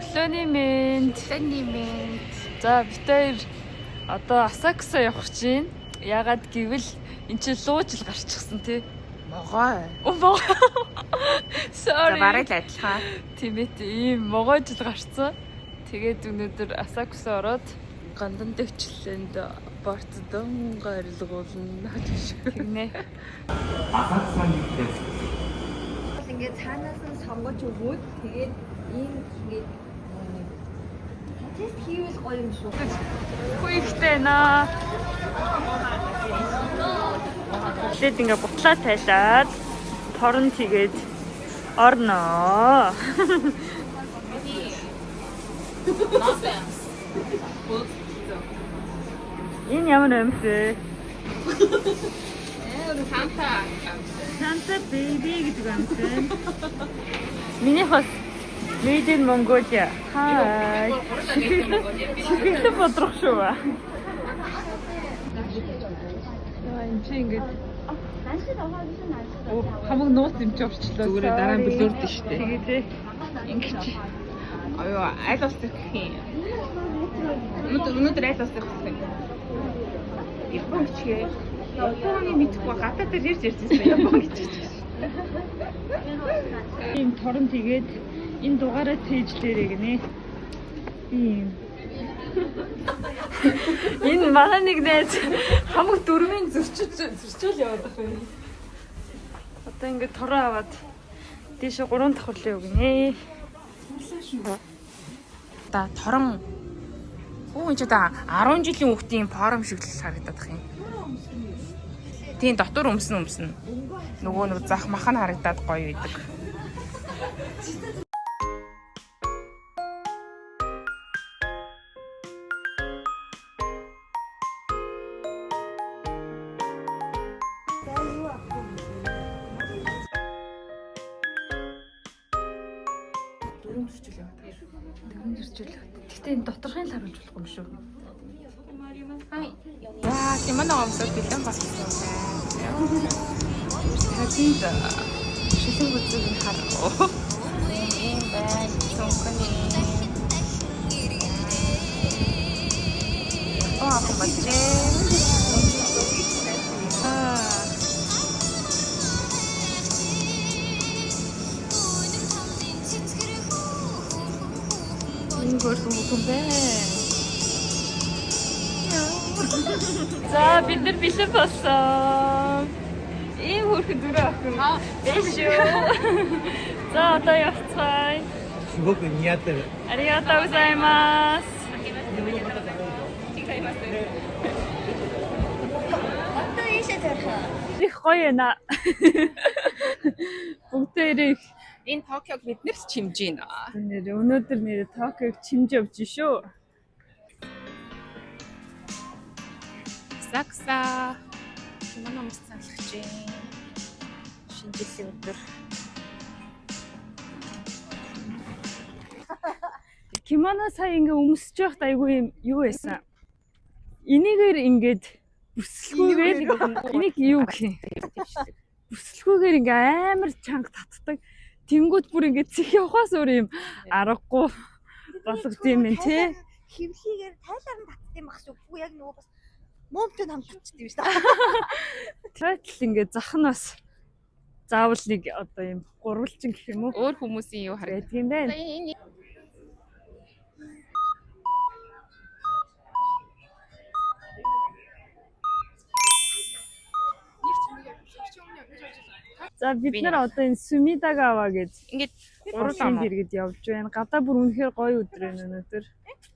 Өглөөний мэнд. За бид хоёр одоо Асакса явах гэж байна. Ягаад гэвэл энэ чинь луужил гарчихсан тий. Могой. Sorry. За барыг л адилхан. Тийм ээ ийм могойжил гарцсан. Тэгээд өнөөдөр Асакса ороод гандан дэгчлэнд борцдон гарилгуулна гэж гинэ. Асаксан гэдэг. ингээд цаанаас нь сонгож өгөөд тэгээд ийм ингээд тест хийвэл гоё юм шүү. Хүйхтэй наа. Тэгээд ингээ бутлаа тайлаад торон тэгээд орноо. Энэ ямар юм бэ? Санта baby гэдэг юм байна. Миний хос Made in Mongolia. Hi. Шигэлтэй бодрох шүү. Яа энэ чи ингэж хамаг нууц юм чи орчлоо. Зүгээр дараа нь бөлөөрдөн штэ. Тэгээ тий. Ингэж. Аюу айл ус гэх юм. Өнөөдөр айл ус гэх юм. Япон чигээ. Японы мэдхгүй гадаад дээр ярьж ирсэн Япон гэж. Ийм торон тэгээд энэ дугаараа тээжлээрэй гинэ. Тийм. Энэ манай нэг найз хамаг дөрмийн зөрчил яваад байна. Одоо ингээд тороо аваад дээшээ 3 давхарлаа өгнэ. Та торон энэ ч одоо 10 жилийн хүүхдийн форум шиг л харагдаад байх юм. Тийм дотор өмснө. Нөгөө нэг зах мах нь харагдаад гоё байдаг. Гэхдээ энэ доторхын л харуулж болохгүй юм шүү. Яа, кимоно өмсөж бэлэн болсон байна. Хажид шилэн бүзэг нь хараа. Ийм байна. Цонхны. Бачээ. Энэ гөрсөн бүхэн байна. За бид нар бэлэн болсон. Ийм хөрхөн дөрөв охин. Биш үү? За одоо явцгаая. すごく似合ってる。ありがとうございます。Их гоё яана. Бүгдээрээ Энэ Токиог бид нэрс чимж байна. өнөөдөр нэр Токиог чимж явж шүү. Сакса. Кимоно өмссөн алхаж байна. Шинжилгээ өдөр. Кимоно сая ингээ өмсөж байхад айгүй юм юу байсан. Энийгээр ингээд бүслгүйгээр энийг юу гэх юм. Бүслгүйгээр ингээ амар чанга татдаг. Тэнгүүд бүр ингээ цэх явахаас өөр юм аргагүй болгод юм байна тий. Хевлийгээр тайлаар нь татдаг юм ах шүү. Бүгд яг нөгөө бас момтой нам татчихдаг юм шүү. Тэгэл ингээ зах нь бас заавал нэг одоо юм гурвалжин гэх юм уу. Өөр хүмүүсийн юу харагдав? Байдаг юм байна. За бид нар одоо энэ Сумидагава гэж Ингээд гурван гурван дэргэд явж байна. Гадаа бүр үнэхээр гоё өдөр байна өнөөдөр.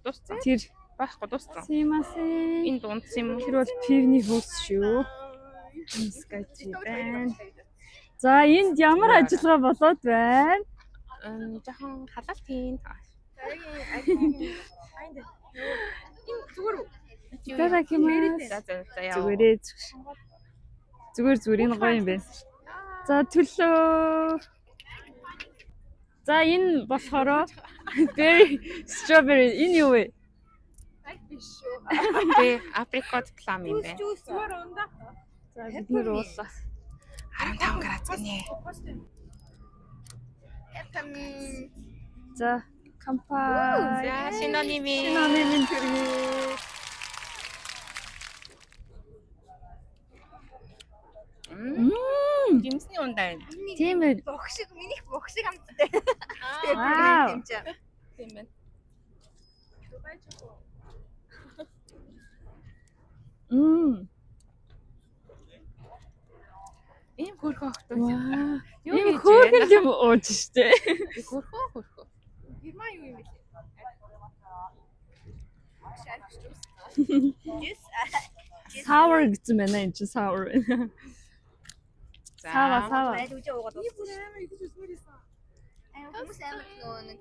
дууссан. Тэр Байхгүй дууссан. Симаsen. Энэ дундсан юм. Тэр бол пивний хөөс шүү. Скайчи байна. За энд ямар ажиллагаа болоод байна? Жохон халаалт хийн. Таракимас. Зүгээрээ зүгээр энэ гоё юм байна. За төлөө. За энэ болохоор berry strawberry энэ юу вэ? Тэ априкот плам юм байна. За бид нэр уулаа. 15 градус гинэ. За 깜빡. За 신혼님이 신혼이민 드리. 김치 온다. Тийм ээ. Богшиг минийх богшиг амттай. Вау. Тийм ч. Тийм ээ. Ийм хөрхөө охтоо. Ваа. Юу Ийм хийж хөөргөн юм ууж штэ. Хөрхөө. Герман юу юм бэ? Yes. Sour гэсэн байна энэ чи sour. Сава. Байд үжи уугаад. Би бүр амар их зүснэр исэн. Хүмүүс амар нөгөө нэг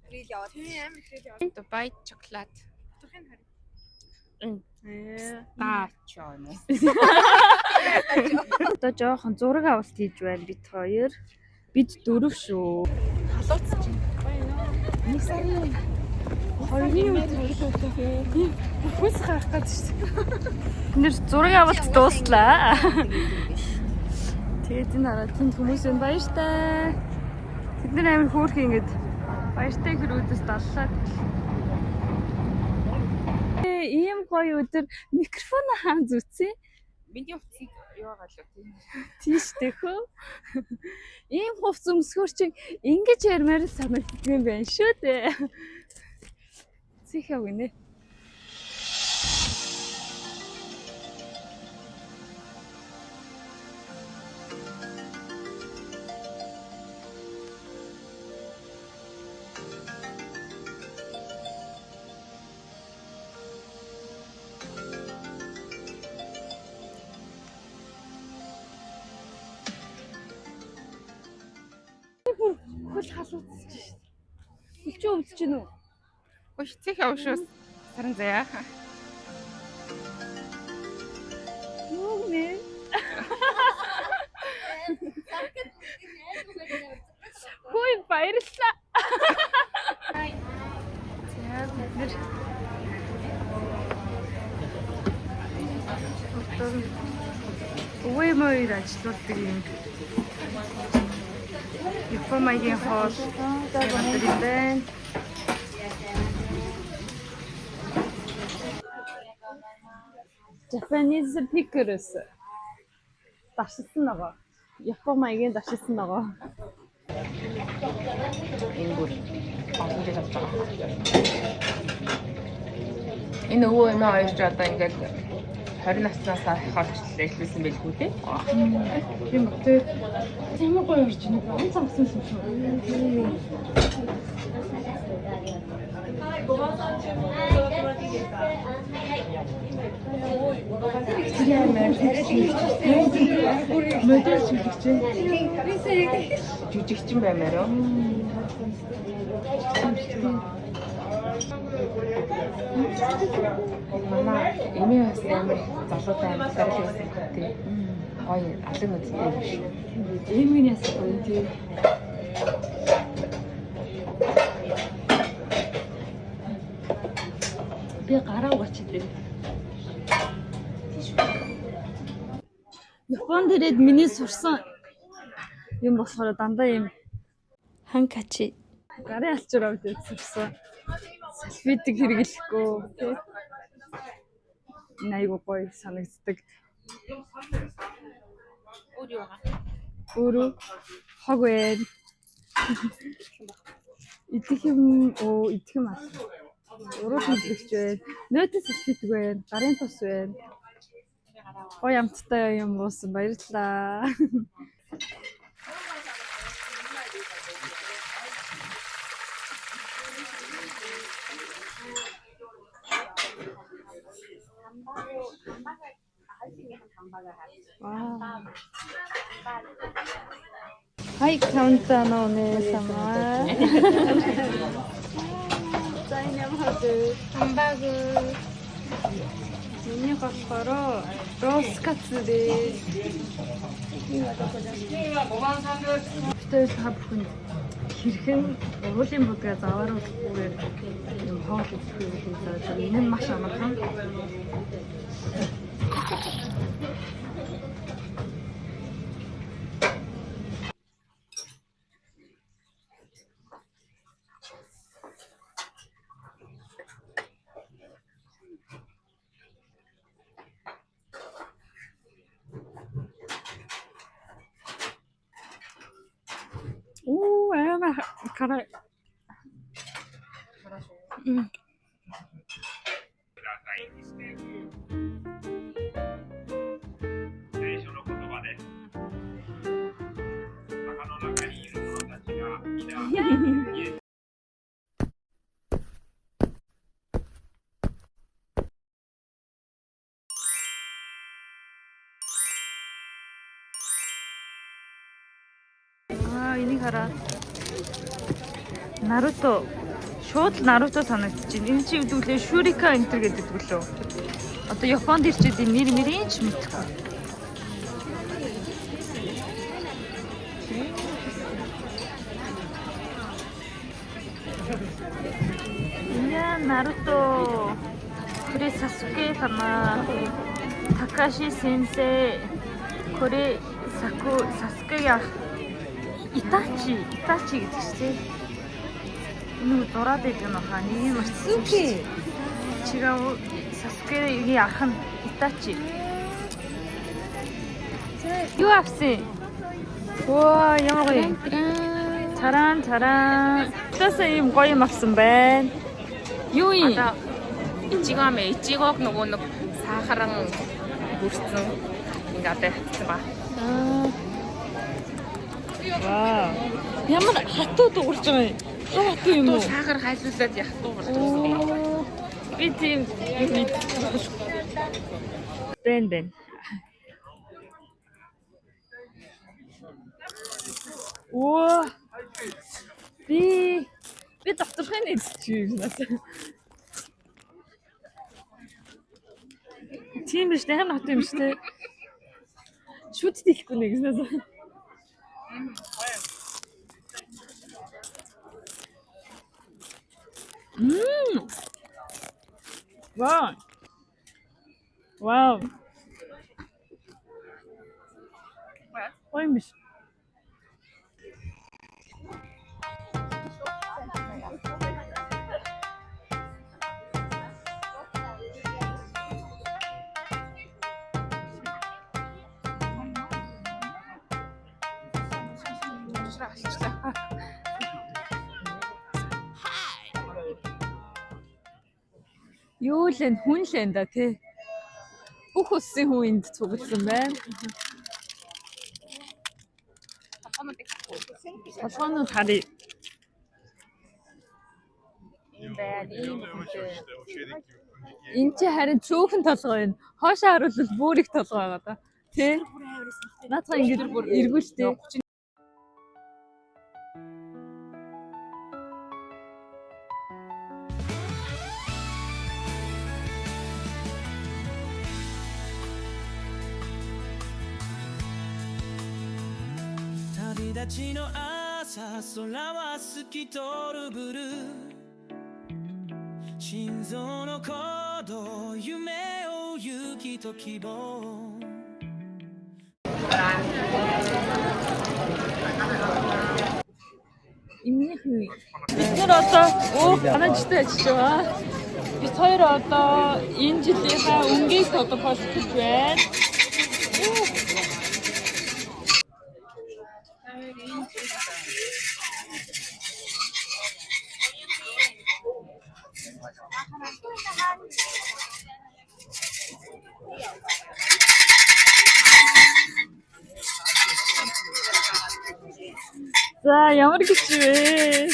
грил яваад. Тийм амар грил яваад. Дубай шоколад. Тухайн харин. Таачоо. Одоо жоохон зураг авалт хийж байна бид хоёр. Бид дөрөв шүү. Халууцч чинь. Нэг сарын 2-ны өдөр бүс гарах гэж шүү. Нэр зураг авалт дууслаа. Тэгээд энэ хараа тэнд хүмүүс энэ баяртай. Тэд нар амар хөөрхөн ингэж баяртай хэрүүдээс даллаад. Ийм гоё өдөр микрофон хаан зүтсээ. Миний хувцсыг яваагаа л үү. Тийш тэхөө. Ийм хувц өмсгөр чинь ингэж ярмаар санагддаг юм байна шүү дээ. Зихээ үнэ. Хөл халууцж шээ. Өчөө өвдөж гинөө. Хөөш цэх явшус. Саран заяа. Юу нэ? Хөөе баярлалаа. За бид нэр Өвөө мөр ажилладаг юм. Японогийн хоол юм байна. Japanese pickles. Дашилсан нөгөө. Японогийн дашилсан нөгөө. Энэ бүр олон жил болж байгаа. Энэ өвөө эмээ хоёр ч одоо ингээд 20 наснаас хойш эхлүүлсэн байлгүй дээ. Тийм үү. Тийм гоё ирж нэг он цамсан юм шүү. Модель шилжиж байна. Жүжигчин баймаар юу? Мама эмээ бас амар залуутай амар сарил байсан тий. Гоё алан үдтэй биш. Эмийн яс гоё тий. Би гараа угаачихлаа. Японд ирээд миний сурсан юм болохоор дандаа юм ханкачи гарын алчуур авч сурсан. Салфетик хэрэглэхгүй тий. Айгуу гоё санагддаг. Өөрөө хог вэ. Идэх юм аа. Уруу хөдлөгч вэ. Нөөтөс салфетик вэ. Гарын тус вэ. Гоё амттай юм уусан баярлалаа. Хай каунтаа нөө самаа. Зайнямхад хамбаг. Миний болохоор роз кац дээ. Тэгтээ та бүхэн хэрхэн уулын бүдгээ завааруулахгүйгээр юм хоол идэх юм бол энэ нь маш амархан. амар караа. 聖書の言葉です。墓の中にいる者たちが皆イエス Энийг хараа. Наруто. Шууд Наруто санагдчихэв. Энэ чи үдвлээ Шурика энтер гэдэг лөө. Одоо Японд ирчээд энэ нэр мэрийн ч мэдэхгүй. Яа Наруто. Куре Сасуке кана. Такаши сенсей. Куре Сасуке-га Итачи гэдэг чинь энэ дураад байдаг нь хаа нэг юм Сасуке. Чигав Сасукегийн ах нь Итачи. Юу авсан? Оо ямар гоё. Таран. Тэсээ юм гоё юм авсан байна. Юу юм? Ичигог нөгөө нэг сахаран бүрсэн ингээд тавьчихсан ба. Вау. Ямар хатуу дуурж байгаа юм. Хатуу юм уу? Сахар хайсуулаад яг дуурж байгаа. Би тийм бэн. Оо. Би докторхын эзчиж байна. Тийм биш нэ хатуу юм шүү дээ. Шүт дихгүй нэг гэсэн. Вау. Оймш. Юу л энэ хүн л энэ да тий. Бүх үсийн хүн энд цугласан байна. Толгоонууд харъя. Энд чи харин цөөхөн толгой байна. Хоошоо харуулбал бүр их толгой байгаа да. Тий. Наадхан ингэж эргүүлтэй. Имнийх нь бид нэр одоо ганажтай ажиллаж байгаа. Бид хоёр одоо энэ жилийнхаа өнгийг тодорхойлох гэж байна. За ямар гэж вэ?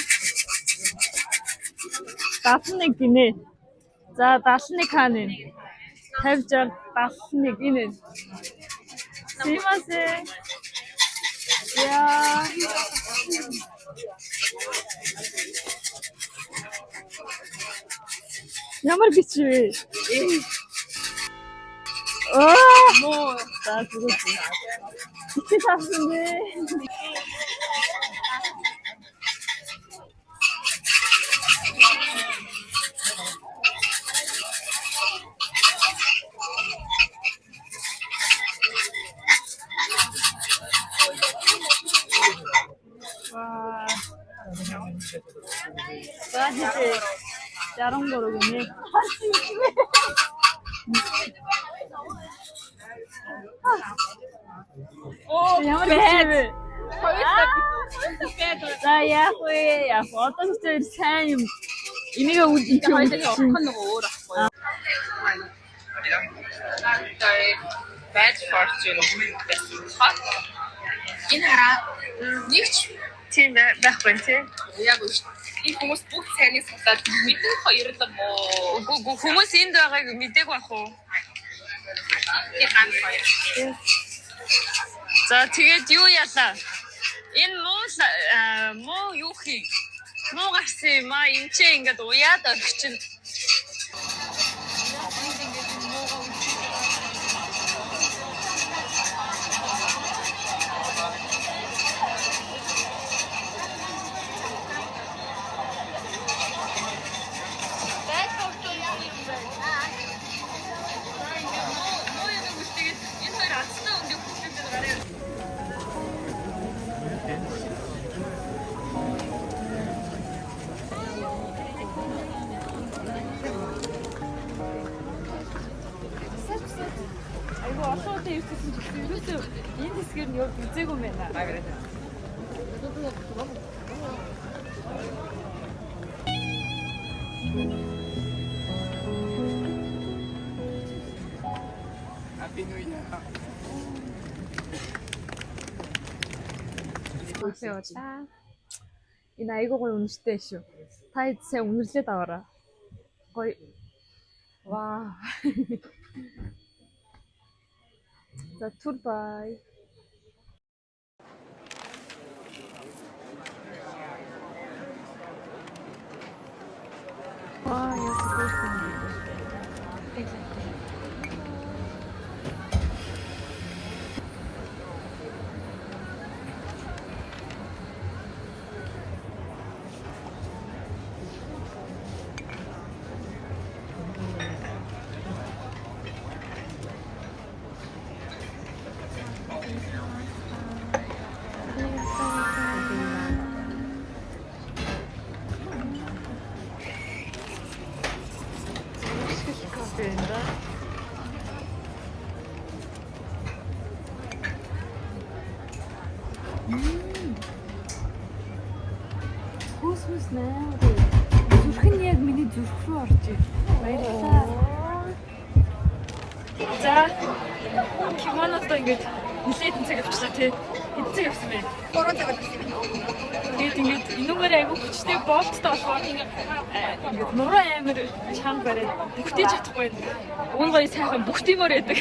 71 гинэ. За 71 хаана вэ? 50 60 71 гинэ. Симасе. Яа. Ямар гэж вэ? Моо за зүгт. Чи таасан бэ? За хэвээ 63 гинэ. Оо ямар бэ? За яах вэ? Яг одоо ч тэр сайн юм. Энийг үгүй нөгөө өөр ахгүй. Bad fortune. Энэ хараа нэгч тийм байхгүй тийм. яг үү. Энэ хүмүүс бүх цайныг судлаад мэдэн хоёр л мó. Үгүй хүмүүс энд байгааг мэдээг байх уу? Энэ ганц хоёр. За тэгээд юу яалаа? Энэ муу юу хий? Муу гарсан юм аа. Энд чи ингээд уяад орчихно. Айгу олон удаа ирсэн ч гэсэн ерөөсөө энэ хэсгээр нь явж үзээгүй юм байна. Happy New Year. Баярлалаа. Энэ айгу гоё үнэтэй шүү. Та сайн үнэрлээд аваарай. Гоё. Вау. За түр бай. Я спокойно. Хүсмэс наа. Зүрх нь яг миний зүрх рүү орж ир. Баярлалаа. За кимоното ингэж нэлээд цаг авчлаа тий. Хэд цаг авсан бэ? 3 цаг авсан. Тэгээд ингэж энүүгээр айгу хүчтэй болттой болохоор ингэж нуруу амир чанга бараад бүгдий чадахгүй байна. Уун гоё сайхан бүгдиймөр яадаг.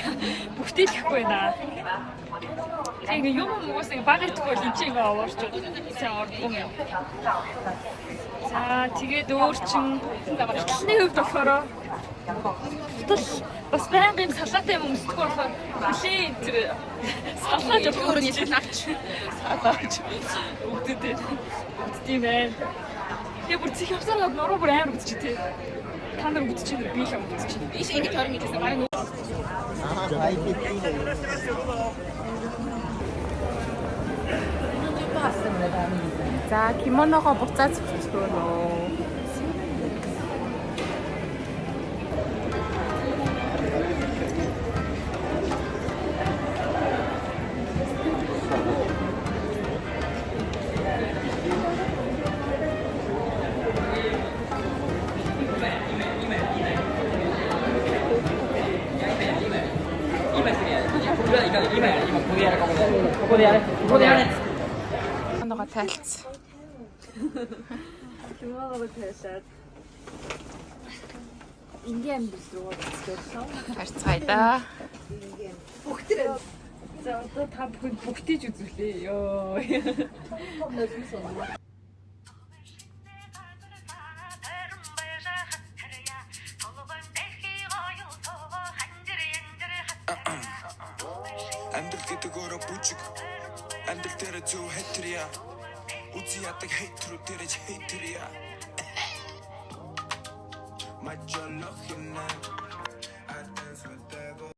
Бүгдий чадахгүй байна. Тэгээ юм уус ингэ баг итгэхгүй л энэ ингэ аваарч сайн ордгоо юм. За тэгээд өөр чин эхлэний хувьд болохоор бас байнгын салаатай юм өмсдөг болохоор хүлийн тэр салааж өөрөний салаач өгдөд тийм ээ. Тэгээ бүр чих явсараад нуруу бүр амар үзчих тий. Та нар үзчих би л үзчих. Ийш ингэж хорин хэлсэн гараа нүү. За кимоногоо буцаад зөвхөн. Нога тайлц. Кимоного тайлаад. Ингийн амьд руу буцчихсан. Харцгаая да. Бүгдээ. За одоо та бүгдийж үзүүлээ. Йоо. Амьдрал гэдэг өөрөө бүжиг. Амьдрал дээр зөв хэтрия. Үзий ядаг хейтрүүд дээрж хейтрия. Мажолох юм